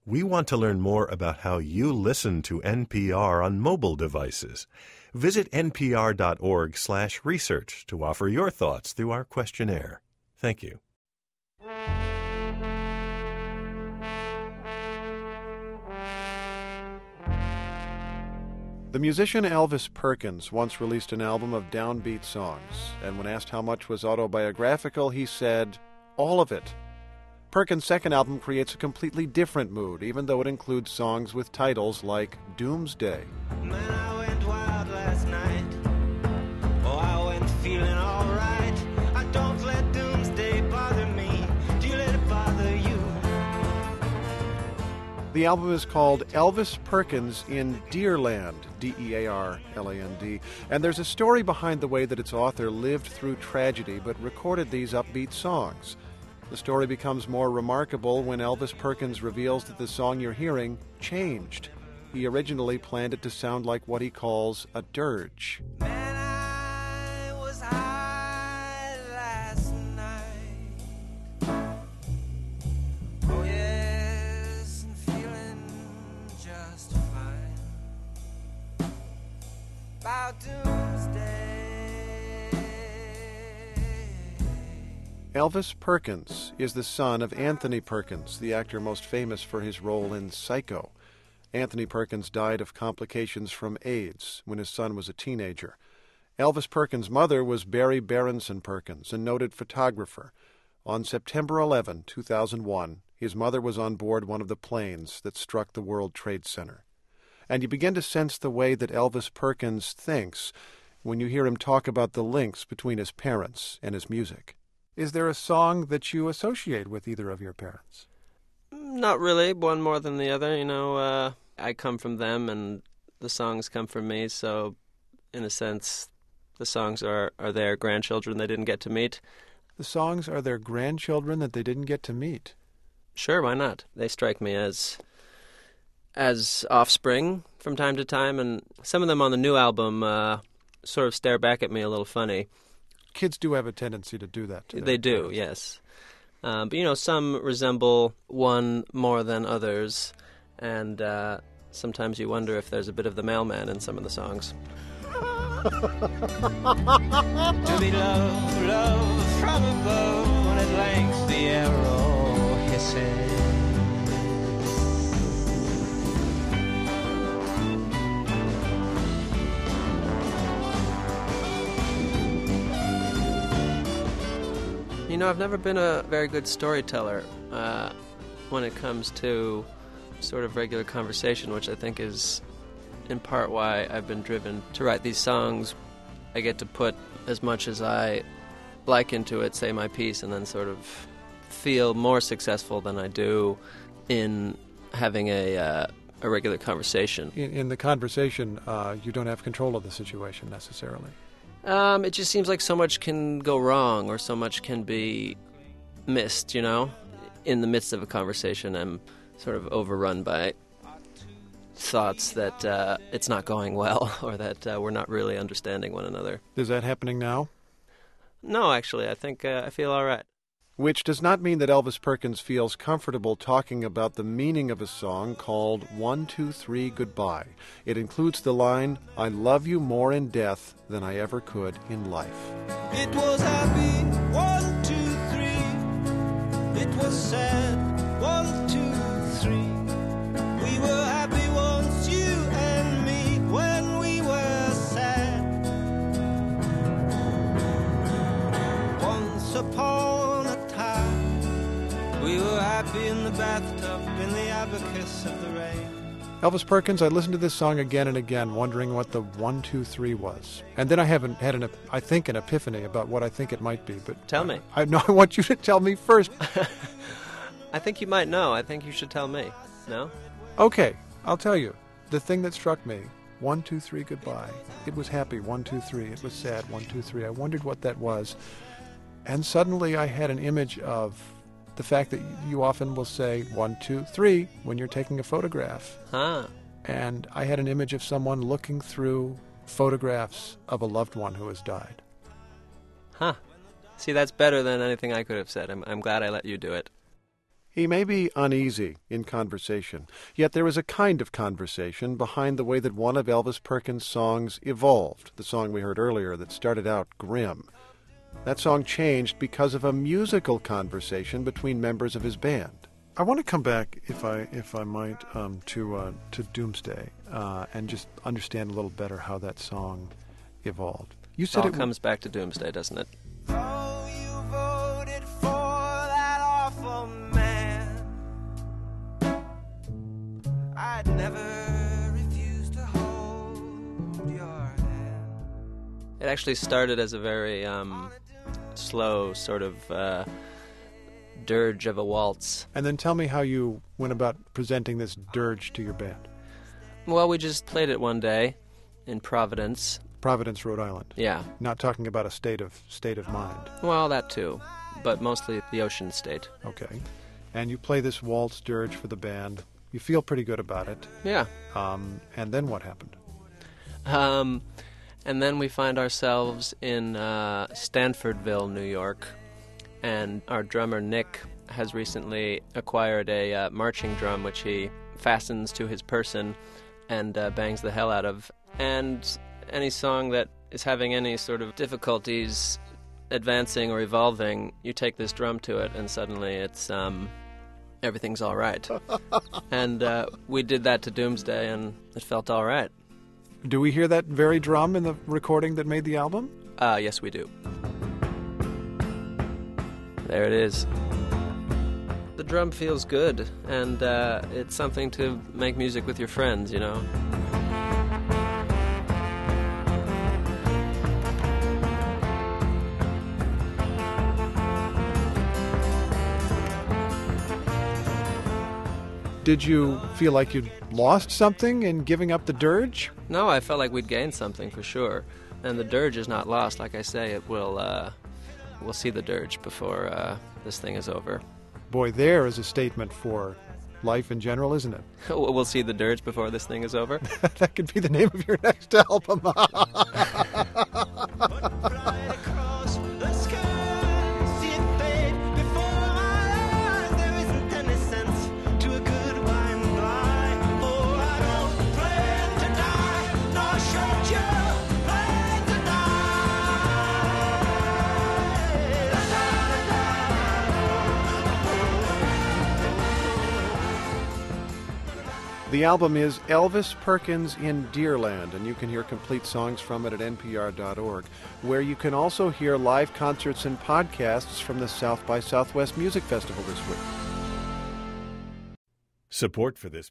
We want to learn more about how you listen to NPR on mobile devices. Visit npr.org/research to offer your thoughts through our questionnaire. Thank you. The musician Elvis Perkins once released an album of downbeat songs, and when asked how much was autobiographical, he said, "All of it." Perkins' second album creates a completely different mood, even though it includes songs with titles like Doomsday. Man, I went wild last night. Oh, I went feeling all right. I don't let doomsday bother me. Do you let it bother you? The album is called Elvis Perkins in Dearland, Dearland, and there's a story behind the way that its author lived through tragedy but recorded these upbeat songs. The story becomes more remarkable when Elvis Perkins reveals that the song you're hearing changed. He originally planned it to sound like what he calls a dirge. Man, I was high last night. Oh, yes, and feeling just fine. About doomsday. Elvis Perkins is the son of Anthony Perkins, the actor most famous for his role in Psycho. Anthony Perkins died of complications from AIDS when his son was a teenager. Elvis Perkins' mother was Barry Berenson Perkins, a noted photographer. On September 11, 2001, his mother was on board one of the planes that struck the World Trade Center. And you begin to sense the way that Elvis Perkins thinks when you hear him talk about the links between his parents and his music. Is there a song that you associate with either of your parents? Not really, one more than the other. I come from them and the songs come from me, so in a sense, the songs are their grandchildren they didn't get to meet. The songs are their grandchildren that they didn't get to meet? Sure, why not? They strike me as offspring from time to time, and some of them on the new album sort of stare back at me a little funny. Kids do have a tendency to do that. They do, yes. But, some resemble one more than others, and sometimes you wonder if there's a bit of the mailman in some of the songs. To be loved from above, when at length the arrow hisses. I've never been a very good storyteller when it comes to sort of regular conversation, which I think is in part why I've been driven to write these songs. I get to put as much as I like into it, say my piece, and then sort of feel more successful than I do in having a regular conversation. In the conversation, you don't have control of the situation necessarily. It just seems like so much can go wrong or so much can be missed, In the midst of a conversation, I'm sort of overrun by thoughts that it's not going well or that we're not really understanding one another. Is that happening now? No, actually, I think I feel all right. Which does not mean that Elvis Perkins feels comfortable talking about the meaning of a song called 1, 2, 3, Goodbye. It includes the line, "I love you more in death than I ever could in life." It was happy, 1, 2, 3. It was sad, 1, 2, 3. We were happy once, you and me, when we were sad. Once upon a time, we were happy in the bathtub, in the abacus of the rain. Elvis Perkins, I listened to this song again and again, wondering what the 1, 2, 3 was. And then I haven't had an epiphany about what I think it might be. But Tell me. I want you to tell me first. I think you might know. I think you should tell me. No? Okay, I'll tell you. The thing that struck me, 1, 2, 3, goodbye. It was happy, 1, 2, 3. It was sad, 1, 2, 3. I wondered what that was. And suddenly I had an image of the fact that you often will say 1, 2, 3 when you're taking a photograph. Huh. And I had an image of someone looking through photographs of a loved one who has died. Huh. See, that's better than anything I could have said. I'm glad I let you do it. He may be uneasy in conversation, yet there is a kind of conversation behind the way that one of Elvis Perkins' songs evolved, the song we heard earlier that started out grim. That song changed because of a musical conversation between members of his band. I want to come back, if I might, to Doomsday and just understand a little better how that song evolved. You said it all comes back to Doomsday, doesn't it? Oh, you voted for that awful man. I'd never refuse to hold your hand. It actually started as a very slow sort of dirge of a waltz. And then tell me how you went about presenting this dirge to your band. Well, we just played it one day in Providence. Providence, Rhode Island. Yeah. Not talking about a state of mind. Well, that too, but mostly the Ocean State. Okay. And you play this waltz dirge for the band. You feel pretty good about it. Yeah. And then what happened? And then we find ourselves in Stanfordville, New York, and our drummer Nick has recently acquired a marching drum which he fastens to his person and bangs the hell out of. And any song that is having any sort of difficulties advancing or evolving, you take this drum to it and suddenly it's everything's all right. And we did that to Doomsday and it felt all right. Do we hear that very drum in the recording that made the album? Yes, we do. There it is. The drum feels good, and it's something to make music with your friends, you know. Did you feel like you'd lost something in giving up the dirge? No, I felt like we'd gained something for sure. And the dirge is not lost. Like I say, it will. We'll see the dirge before this thing is over. Boy, there is a statement for life in general, isn't it? We'll see the dirge before this thing is over. That could be the name of your next album. The album is Elvis Perkins in Deerland, and you can hear complete songs from it at NPR.org, where you can also hear live concerts and podcasts from the South by Southwest Music Festival this week. Support for this